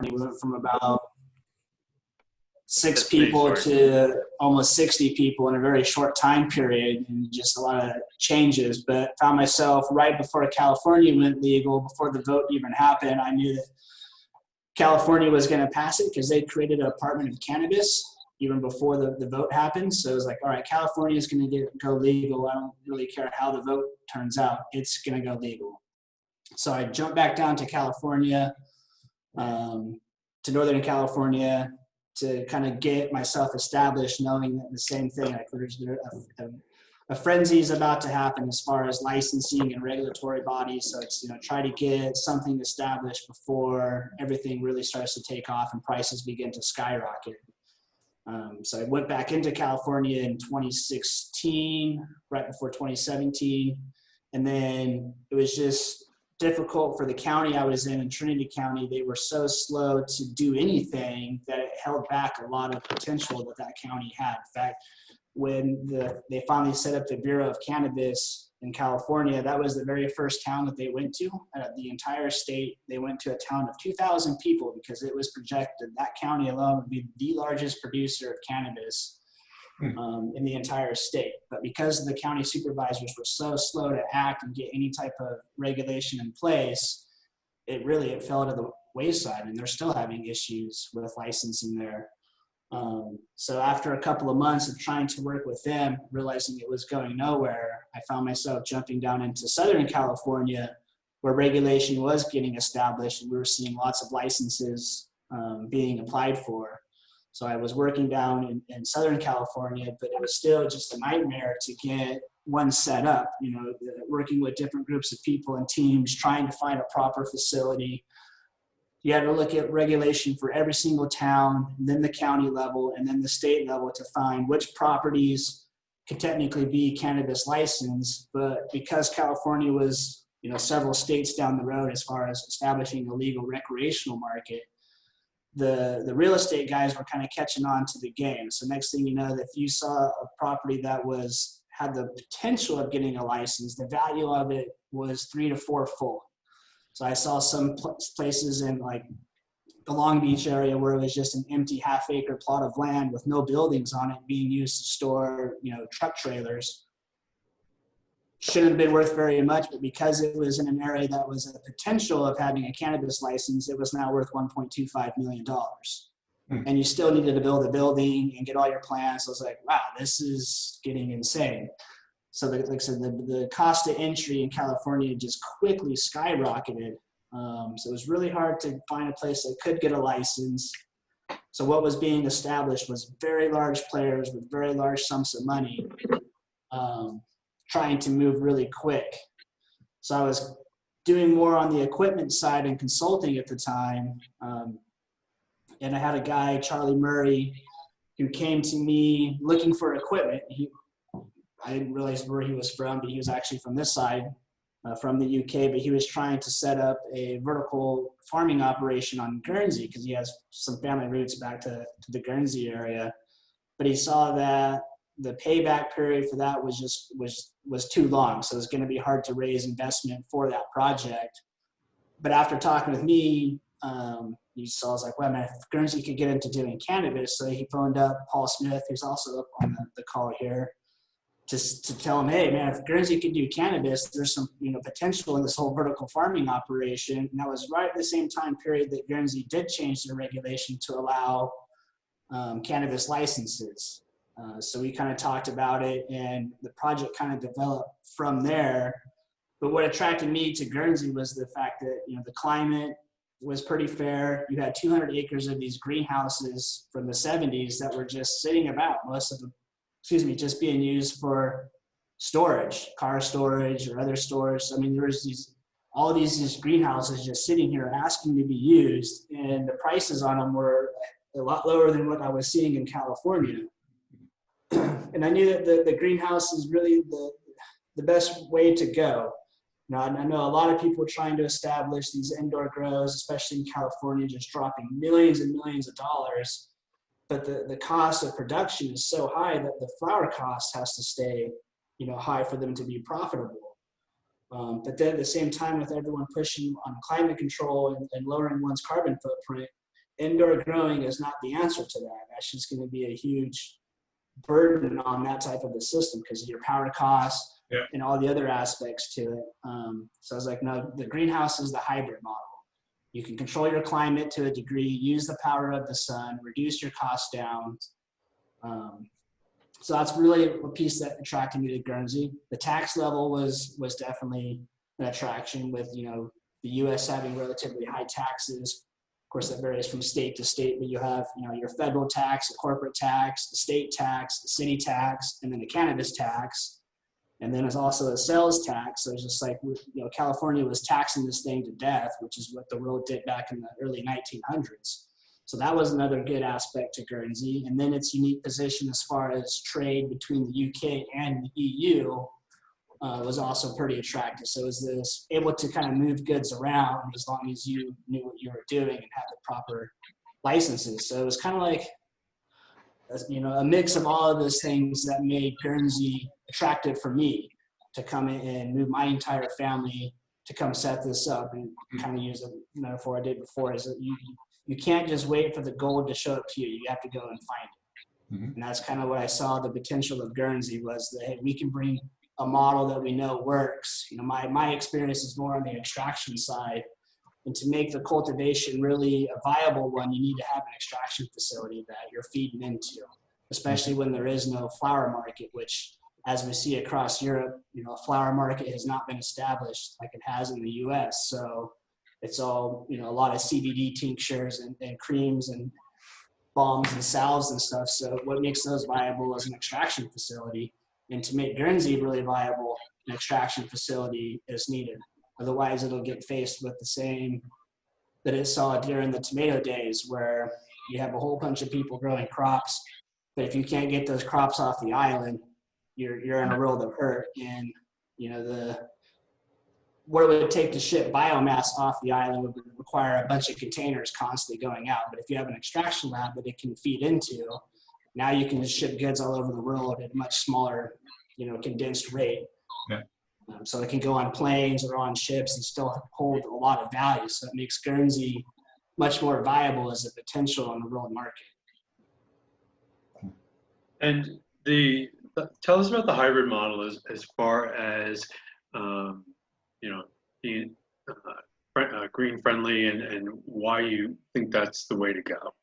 We went from about 6 people to almost 60 people in a very short time period, and just a lot of changes. But found myself right before California went legal, before the vote even happened. I knew that California was going to pass it because they created a Department of Cannabis even before the vote happened. So it was like, all right, California is going to go legal. I don't really care how the vote turns out. It's going to go legal. So I jumped back down to California, to Northern California, to kind of get myself established, knowing that the same thing, like there's a frenzy is about to happen as far as licensing and regulatory bodies. So it's, try to get something established before everything really starts to take off and prices begin to skyrocket. So I went back into California in 2016, right before 2017. And then it was just difficult for the county I was in Trinity County. They were so slow to do anything that it held back a lot of potential that county had. In fact, when they finally set up the Bureau of Cannabis in California, that was the very first town that they went to. Out of the entire state, they went to a town of 2,000 people because it was projected that county alone would be the largest producer of cannabis in the entire state. But because the county supervisors were so slow to act and get any type of regulation in place, it fell to the wayside, and they're still having issues with licensing there. So after a couple of months of trying to work with them, realizing it was going nowhere, I found myself jumping down into Southern California, where regulation was getting established, and we were seeing lots of licenses being applied for. So I was working down in Southern California, but it was still just a nightmare to get one set up, working with different groups of people and teams, trying to find a proper facility. You had to look at regulation for every single town, then the county level, and then the state level to find which properties could technically be cannabis licensed. But because California was, several states down the road as far as establishing a legal recreational market, the real estate guys were kind of catching on to the game. So next thing you know, if you saw a property that had the potential of getting a license, the value of it was 3 to 4-fold. So I saw some places in like the Long Beach area where it was just an empty half-acre plot of land with no buildings on it being used to store, truck trailers. Shouldn't have been worth very much, but because it was in an area that was a potential of having a cannabis license, it was now worth $1.25 million. And you still needed to build a building and get all your plans. So I was like, wow, this is getting insane. So like I said, the cost of entry in California just quickly skyrocketed. So it was really hard to find a place that could get a license. So what was being established was very large players with very large sums of money trying to move really quick. So I was doing more on the equipment side and consulting at the time. And I had a guy, Charlie Murray, who came to me looking for equipment. I didn't realize where he was from, but he was actually from this side, from the UK, but he was trying to set up a vertical farming operation on Guernsey because he has some family roots back to the Guernsey area. But he saw that the payback period for that was too long, so it's going to be hard to raise investment for that project. But after talking with me, he saw, I was like, well, man, if Guernsey could get into doing cannabis, so he phoned up Paul Smith, who's also up on the call here, to tell him, hey, man, if Guernsey could do cannabis, there's some potential in this whole vertical farming operation. And that was right at the same time period that Guernsey did change their regulation to allow cannabis licenses. So we kind of talked about it, and the project kind of developed from there. But what attracted me to Guernsey was the fact that the climate was pretty fair. You had 200 acres of these greenhouses from the 70s that were just sitting about, most of them, just being used for storage, car storage or other storage. I mean, there was all these greenhouses just sitting here asking to be used, and the prices on them were a lot lower than what I was seeing in California. And I knew that the greenhouse is really the best way to go. I know a lot of people trying to establish these indoor grows, especially in California, just dropping millions and millions of dollars. But the cost of production is so high that the flower cost has to stay, high for them to be profitable. But then at the same time, with everyone pushing on climate control and lowering one's carbon footprint, indoor growing is not the answer to that. That's just going to be a huge burden on that type of a system because of your power costs and all the other aspects to it. So I was like, no, the greenhouse is the hybrid model. You can control your climate to a degree, use the power of the sun, reduce your costs down. So that's really a piece that attracted me to Guernsey. The tax level was definitely an attraction with, you know, the U.S. having relatively high taxes. Of course, that varies from state to state, but you have, you know, your federal tax, the corporate tax, the state tax, the city tax, and then the cannabis tax. And then there's also a sales tax. So it's just like, you know, California was taxing this thing to death, which is what the world did back in the early 1900s. So that was another good aspect to Guernsey. And then its unique position as far as trade between the UK and the EU was also pretty attractive. So it was this able to kind of move goods around as long as you knew what you were doing and had the proper licenses. So it was kind of like, you know, a mix of all of those things that made Guernsey attractive for me to come in and move my entire family to come set this up, and kind of use a metaphor I did before, is that you can't just wait for the gold to show up to you. You have to go and find it. Mm-hmm. And that's kind of what I saw the potential of Guernsey was that, hey, we can bring a model that we know works. You know, my experience is more on the extraction side. And to make the cultivation really a viable one, you need to have an extraction facility that you're feeding into, especially when there is no flower market, which, as we see across Europe, you know, a flower market has not been established like it has in the US. So it's all, you know, a lot of CBD tinctures and creams and balms and salves and stuff. So what makes those viable is an extraction facility. And to make Guernsey really viable, an extraction facility is needed. Otherwise, it'll get faced with the same that it saw during the tomato days, where you have a whole bunch of people growing crops, but if you can't get those crops off the island, you're in a world of hurt. And you know, what it would take to ship biomass off the island would require a bunch of containers constantly going out. But if you have an extraction lab that it can feed into, now you can just ship goods all over the world at a much smaller, you know, condensed rate. Yeah. So it can go on planes or on ships and still hold a lot of value. So it makes Guernsey much more viable as a potential on the world market. And tell us about the hybrid model as far as you know, being green friendly and why you think that's the way to go.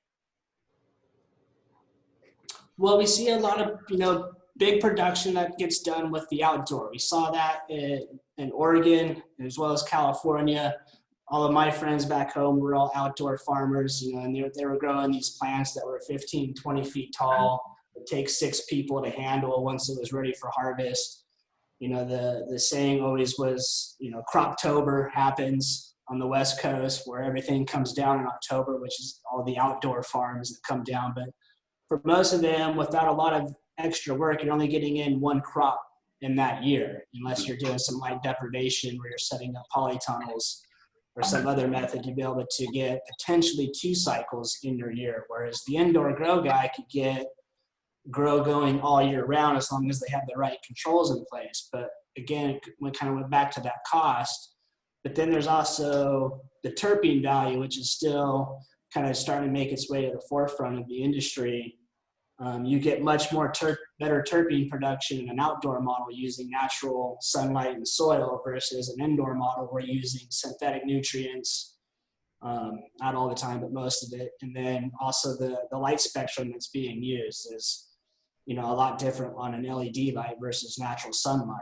Well, we see a lot of, you know, big production that gets done with the outdoor. We saw that in Oregon as well as California. All of my friends back home were all outdoor farmers, you know, and they were growing these plants that were 15, 20 feet tall. It takes 6 people to handle once it was ready for harvest. You know, the saying always was, you know, Croptober happens on the West Coast, where everything comes down in October, which is all the outdoor farms that come down. But for most of them, without a lot of extra work, you're only getting in 1 crop in that year, unless you're doing some light deprivation where you're setting up polytunnels or some other method to be able to get potentially 2 cycles in your year. Whereas the indoor grow guy could grow going all year round as long as they have the right controls in place. But again, we kind of went back to that cost. But then there's also the terpene value, which is still kind of starting to make its way to the forefront of the industry. You get much more better terpene production in an outdoor model using natural sunlight and soil versus an indoor model where you're using synthetic nutrients, not all the time, but most of it. And then also the light spectrum that's being used is, you know, a lot different on an LED light versus natural sunlight.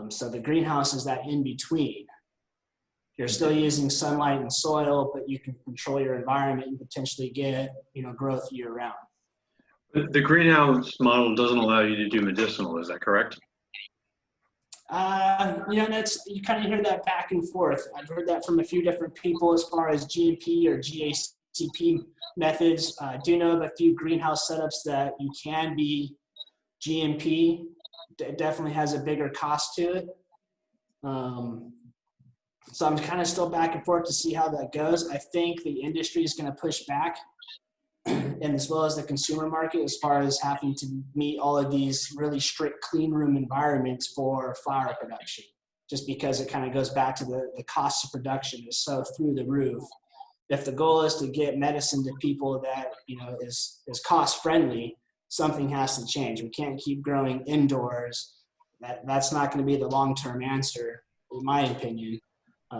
So the greenhouse is that in between. You're still using sunlight and soil, but you can control your environment and potentially get, you know, growth year round. The greenhouse model doesn't allow you to do medicinal, is that correct? You know, you kind of hear that back and forth. I've heard that from a few different people as far as GMP or GACP methods. I do know of a few greenhouse setups that you can be GMP. It definitely has a bigger cost to it. So I'm kind of still back and forth to see how that goes. I think the industry is going to push back, and as well as the consumer market, as far as having to meet all of these really strict clean room environments for flower production, just because it kind of goes back to the cost of production is so through the roof. if the goal is to get medicine to people that, is cost friendly, something has to change. We can't keep growing indoors. That's not going to be the long-term answer, in my opinion.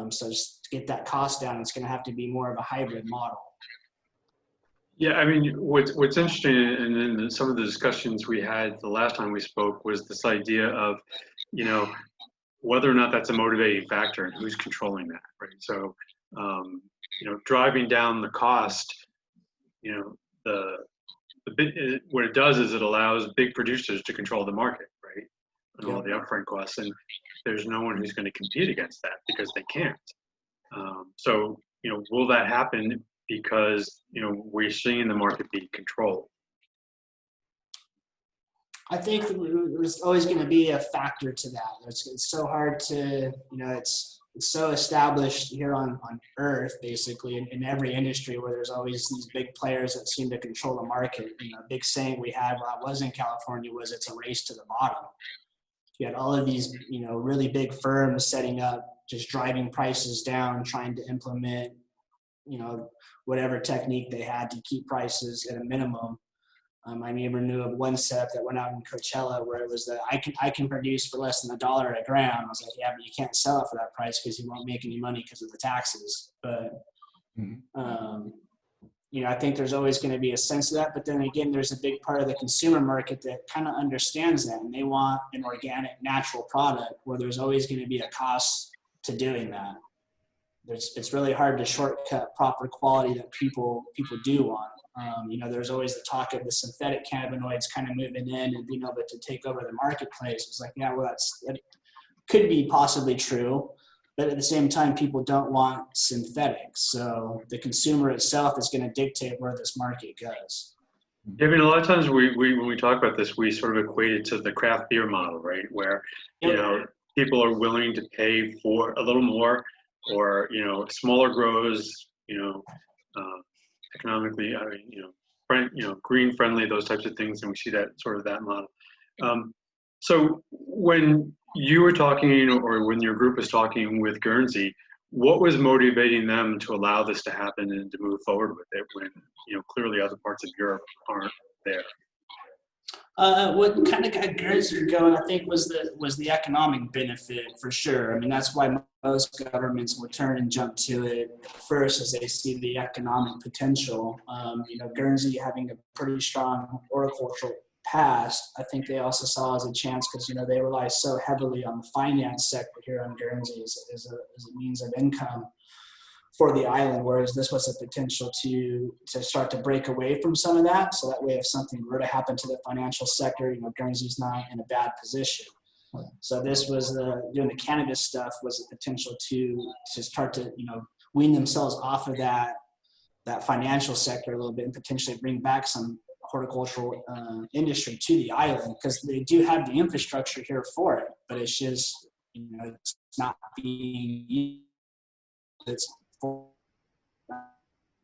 So just to get that cost down, it's going to have to be more of a hybrid model. Yeah, I mean, what's interesting, and in some of the discussions we had the last time we spoke, was this idea of, whether or not that's a motivating factor and who's controlling that, right? So, driving down the cost, what it does is it allows big producers to control the market, right? And all the upfront costs, and there's no one who's going to compete against that because they can't. So, will that happen because, we're seeing the market be controlled? I think there's always going to be a factor to that. It's so hard to, it's so established here on Earth, basically, in every industry, where there's always these big players that seem to control the market. A big saying we had while I was in California was, it's a race to the bottom. You had all of these, really big firms setting up, just driving prices down, trying to implement, whatever technique they had to keep prices at a minimum. I even knew of one setup that went out in Coachella where it was that I can produce for less than $1 a gram. I was like, yeah, but you can't sell it for that price because you won't make any money because of the taxes. But, I think there's always going to be a sense of that. But then again, there's a big part of the consumer market that kind of understands that, and they want an organic, natural product where there's always going to be a cost to doing that. It's really hard to shortcut proper quality that people do want. There's always the talk of the synthetic cannabinoids kind of moving in and being able to take over the marketplace. It's like, yeah, well, that could be possibly true, but at the same time, people don't want synthetics. So the consumer itself is going to dictate where this market goes. Yeah, I mean, a lot of times when we talk about this, we sort of equate it to the craft beer model, right? Where, people are willing to pay for a little more, or, smaller grows, economically, green friendly, those types of things. And we see that model. So when you were talking, or when your group was talking with Guernsey, what was motivating them to allow this to happen and to move forward with it when, clearly other parts of Europe aren't there? What kind of got Guernsey going, I think, was the economic benefit, for sure. I mean, that's why most governments will turn and jump to it first, as they see the economic potential. Guernsey having a pretty strong horticultural past, I think they also saw as a chance because, they rely so heavily on the finance sector here on Guernsey as a means of income for the island, whereas this was a potential to start to break away from some of that. So that way, if something were to happen to the financial sector, Guernsey's not in a bad position. So this was doing the cannabis stuff was a potential to start to, wean themselves off of that financial sector a little bit and potentially bring back some horticultural industry to the island, because they do have the infrastructure here for it, but it's just, it's not being used. It's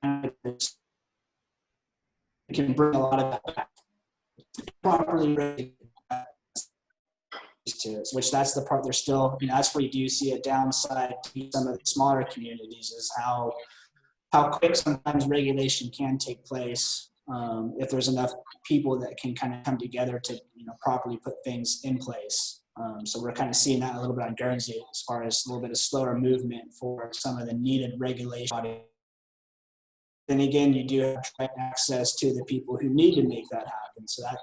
it can bring a lot of that back properly ready to it, which that's the part they're still, that's where you do see a downside to some of the smaller communities, is how quick sometimes regulation can take place if there's enough people that can kind of come together to properly put things in place. So we're kind of seeing that a little bit on Guernsey as far as a little bit of slower movement for some of the needed regulation. Then again, you do have direct access to the people who need to make that happen. So that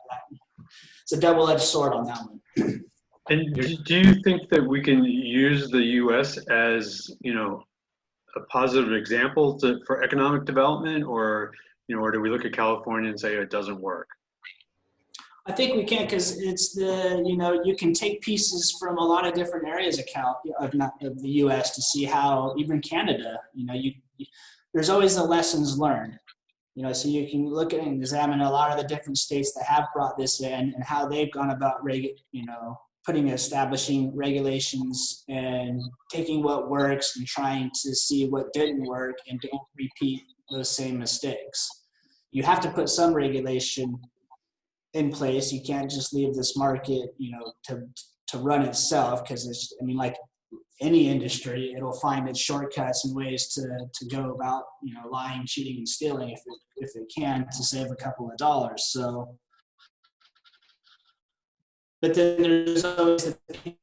it's a double-edged sword on that one. And do you think that we can use the U.S. as, a positive example for economic development, or do we look at California and say it doesn't work? I think we can, because it's you can take pieces from a lot of different areas of the U.S. to see how even Canada, there's always the lessons learned, so you can look at and examine a lot of the different states that have brought this in and how they've gone about, establishing regulations and taking what works and trying to see what didn't work and don't repeat those same mistakes. You have to put some regulation in place. You can't just leave this market, to run itself, because it's, like any industry, it'll find its shortcuts and ways to go about, lying, cheating, and stealing if it can to save a couple of dollars. So, but then there's always the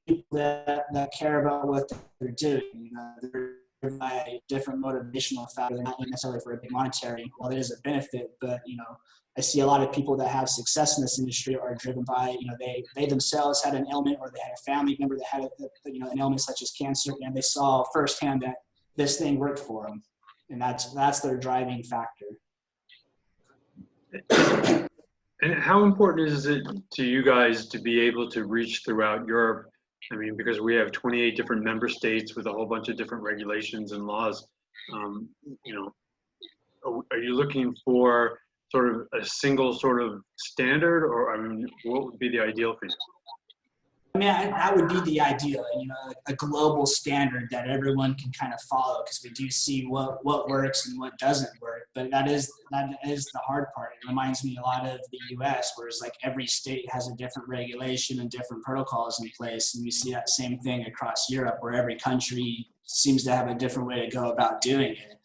people that care about what they're doing. They're driven by a different motivational factor. They're not necessarily for a big monetary. Well, it is a benefit, but I see a lot of people that have success in this industry are driven by, they themselves had an ailment, or they had a family member that had an ailment such as cancer, and they saw firsthand that this thing worked for them, and that's their driving factor. And how important is it to you guys to be able to reach throughout Europe? I mean, because we have 28 different member states with a whole bunch of different regulations and laws. Are you looking for sort of a single sort of standard, or what would be the ideal for you? I mean, that would be the ideal, a global standard that everyone can kind of follow, because we do see what works and what doesn't work. But that is the hard part. It reminds me a lot of the U.S., where it's like every state has a different regulation and different protocols in place, and we see that same thing across Europe, where every country seems to have a different way to go about doing it.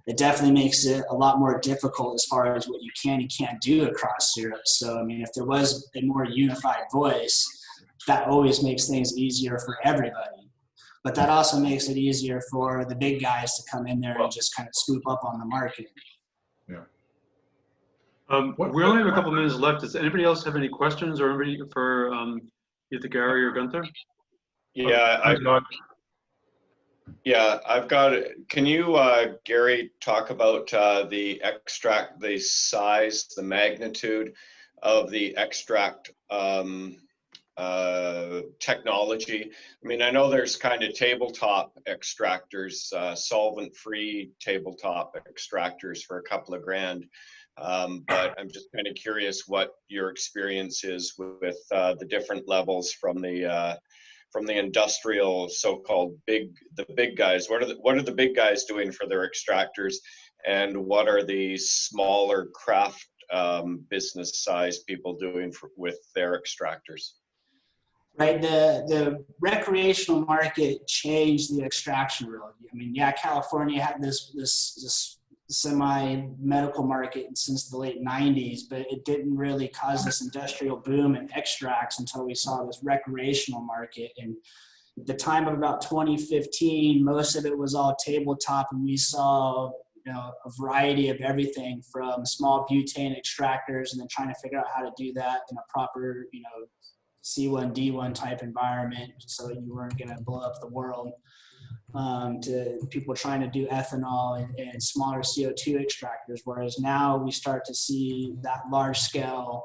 It definitely makes it a lot more difficult as far as what you can and can't do across Europe. So, I mean, if there was a more unified voice, that always makes things easier for everybody. But that also makes it easier for the big guys to come in there and just kind of swoop up on the market. Yeah. We only have a couple minutes left. Does anybody else have any questions, or anybody for either Gary or Gunther? Yeah, I've got. Can you, Gary, talk about the size, the magnitude of the extract technology? I mean, I know there's kind of tabletop extractors, solvent-free tabletop extractors for a couple of grand. But I'm just kind of curious what your experience is with the different levels from the industrial so-called the big guys. What are the big guys doing for their extractors, and what are the smaller craft business size people doing with their extractors? Right, the recreational market changed the extraction world. I mean, yeah, California had this semi-medical market since the late 90s, but it didn't really cause this industrial boom in extracts until we saw this recreational market. And at the time of about 2015, most of it was all tabletop, and we saw a variety of everything from small butane extractors, and then trying to figure out how to do that in a proper, C1, D1 type environment so that you weren't going to blow up the world, to people trying to do ethanol and smaller CO2 extractors, whereas now we start to see that large scale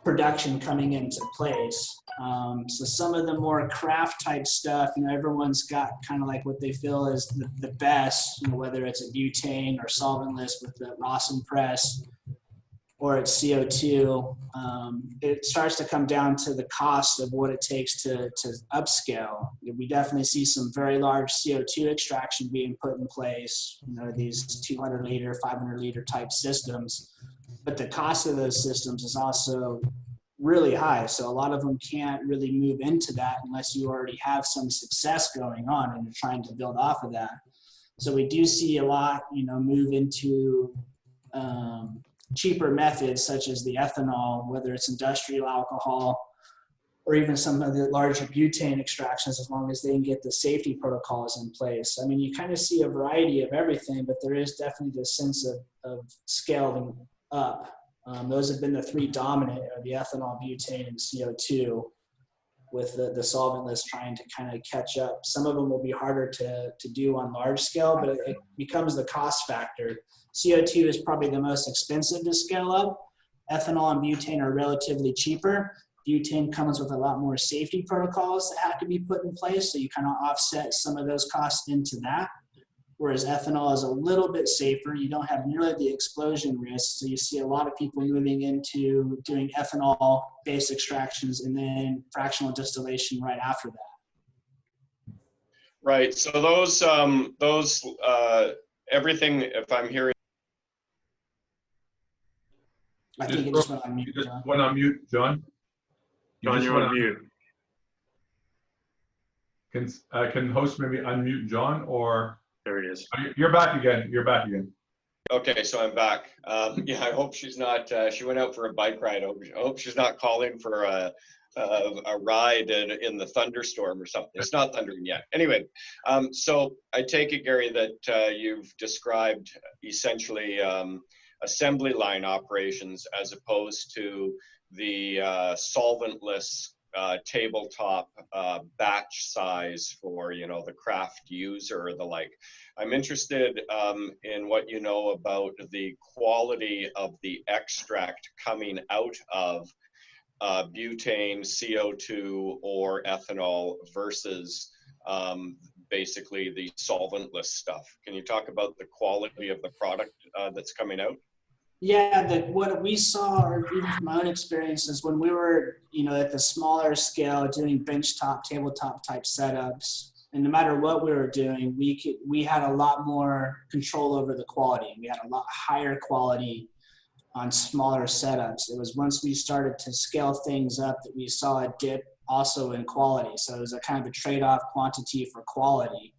production coming into place. So some of the more craft type stuff, everyone's got kind of like what they feel is the best, whether it's a butane or solventless with the Rawson press, or it's CO2, it starts to come down to the cost of what it takes to upscale. We definitely see some very large CO2 extraction being put in place, these 200 liter, 500 liter type systems, but the cost of those systems is also really high. So a lot of them can't really move into that unless you already have some success going on and you're trying to build off of that. So we do see a lot, move into cheaper methods such as the ethanol, whether it's industrial alcohol or even some of the larger butane extractions, as long as they can get the safety protocols in place. I mean, you kind of see a variety of everything, but there is definitely this sense of scaling up. Those have been the three dominant, the ethanol, butane, and CO2, with the solventless trying to kind of catch up. Some of them will be harder to do on large scale, but it becomes the cost factor. CO2 is probably the most expensive to scale up. Ethanol and butane are relatively cheaper. Butane comes with a lot more safety protocols that have to be put in place, so you kind of offset some of those costs into that. Whereas ethanol is a little bit safer. You don't have nearly the explosion risk, so you see a lot of people moving into doing ethanol-based extractions and then fractional distillation right after that. Right. So those everything, if I'm hearing. I think it just went on mute. You just went on mute, John. John, you're on mute. Can host maybe unmute John, or There it is. you're back again? You're back again. Okay, so I'm back. Yeah, I hope she's not, she went out for a bike ride. I hope she's not calling for a ride in the thunderstorm or something. It's not thundering yet. Anyway, so I take it, Gary, that you've described essentially assembly line operations as opposed to the solventless tabletop batch size for, you know, the craft user or the like. I'm interested in what you know about the quality of the extract coming out of butane, CO2, or ethanol versus basically the solventless stuff. Can you talk about the quality of the product that's coming out? Yeah, what we saw, or even from my own experiences, when we were, you know, at the smaller scale doing benchtop, tabletop type setups, and no matter what we were doing, we had a lot more control over the quality. We had a lot higher quality on smaller setups. It was once we started to scale things up that we saw a dip also in quality. So it was a kind of a trade-off, quantity for quality.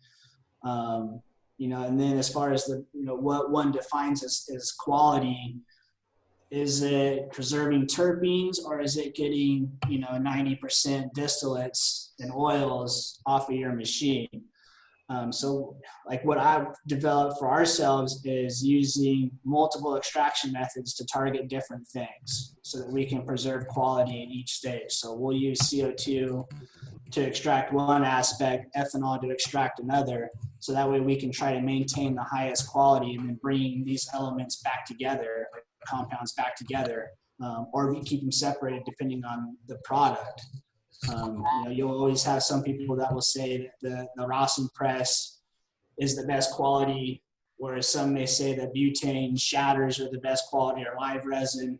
You know, and then as far as the, you know, what one defines as quality, is it preserving terpenes, or is it getting, you know, 90% distillates and oils off of your machine? So like what I've developed for ourselves is using multiple extraction methods to target different things so that we can preserve quality in each stage. So we'll use CO2 to extract one aspect, ethanol to extract another. So that way we can try to maintain the highest quality and then bring these elements back together, like compounds back together, or we keep them separated depending on the product. You know, you'll always have some people that will say that the Rosin press is the best quality, whereas some may say that butane shatters are the best quality, or live resin,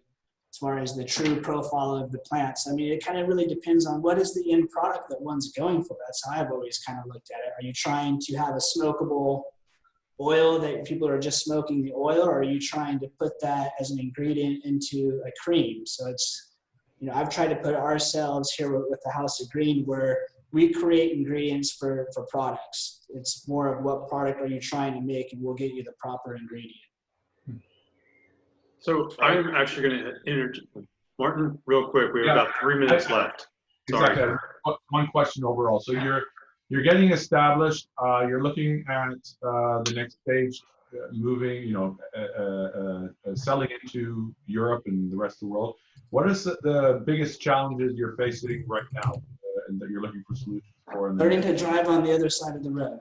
as far as the true profile of the plants. I mean, it kind of really depends on what is the end product that one's going for. That's how I've always kind of looked at it. Are you trying to have a smokable oil that people are just smoking the oil, or are you trying to put that as an ingredient into a cream? So it's, you know, I've tried to put ourselves here with the House of Green where we create ingredients for products. It's more of what product are you trying to make, and we'll get you the proper ingredient. So I'm actually going to interject, Martin, real quick. We have about 3 minutes left. Sorry. Exactly. One question overall. So you're getting established. You're looking at the next stage, moving, you know, selling into Europe and the rest of the world. What is the biggest challenges you're facing right now, and that you're looking for solutions for? Learning to drive on the other side of the road.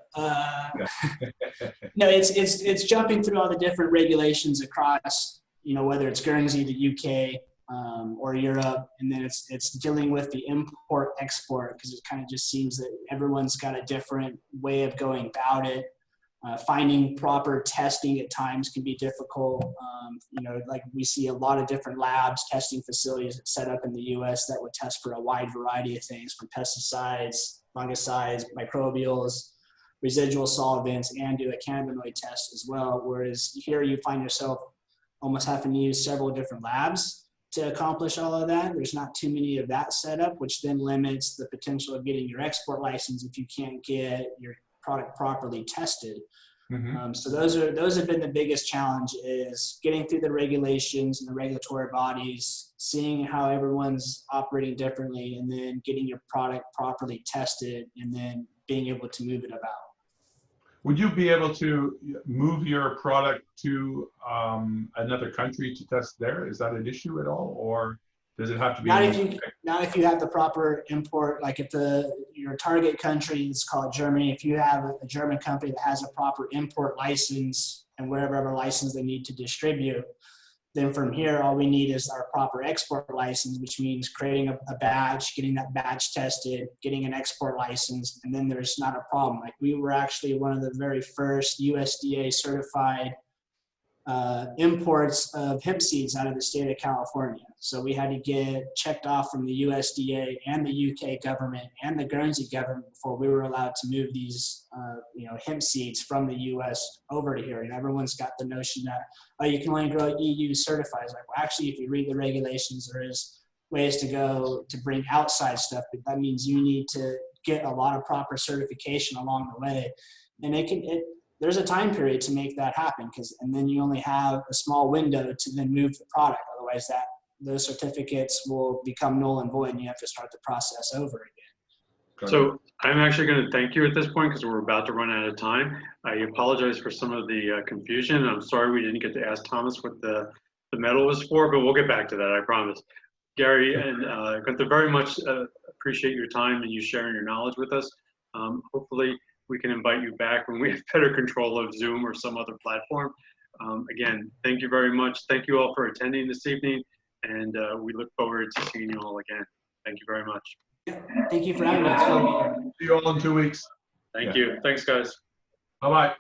No, it's jumping through all the different regulations across, you know, whether it's Guernsey, the UK, or Europe, and then it's dealing with the import export, because it kind of just seems that everyone's got a different way of going about it. Finding proper testing at times can be difficult. You know, like we see a lot of different labs, testing facilities set up in the US that would test for a wide variety of things, from pesticides, fungicides, microbials, residual solvents, and do a cannabinoid test as well. Whereas here you find yourself almost having to use several different labs to accomplish all of that. There's not too many of that set up, which then limits the potential of getting your export license if you can't get your product properly tested. Mm-hmm. So those have been the biggest challenge, is getting through the regulations and the regulatory bodies, seeing how everyone's operating differently, and then getting your product properly tested, and then being able to move it about. Would you be able to move your product to another country to test there? Is that an issue at all, or does it have to be? Not if you have the proper import, like if your target country is called Germany, if you have a German company that has a proper import license and whatever license they need to distribute, then from here, all we need is our proper export license, which means creating a batch, getting that batch tested, getting an export license, and then there's not a problem. Like we were actually one of the very first USDA certified imports of hemp seeds out of the state of California. So we had to get checked off from the USDA and the UK government and the Guernsey government before we were allowed to move these, you know, hemp seeds from the US over to here. And everyone's got the notion that, oh, you can only grow EU certified. It's like, well, actually, if you read the regulations, there is ways to go to bring outside stuff, but that means you need to get a lot of proper certification along the way. And there's a time period to make that happen, and then you only have a small window to then move the product. Otherwise, those certificates will become null and void, and you have to start the process over again. So I'm actually going to thank you at this point because we're about to run out of time. I apologize for some of the confusion. I'm sorry we didn't get to ask Thomas what the medal was for, but we'll get back to that, I promise. Gary and Gunther, very much appreciate your time and you sharing your knowledge with us. Hopefully we can invite you back when we have better control of Zoom or some other platform. Again, thank you very much. Thank you all for attending this evening, and we look forward to seeing you all again. Thank you very much. Thank you for having us. See you all in 2 weeks. Thank you. Thanks, guys. Bye-bye.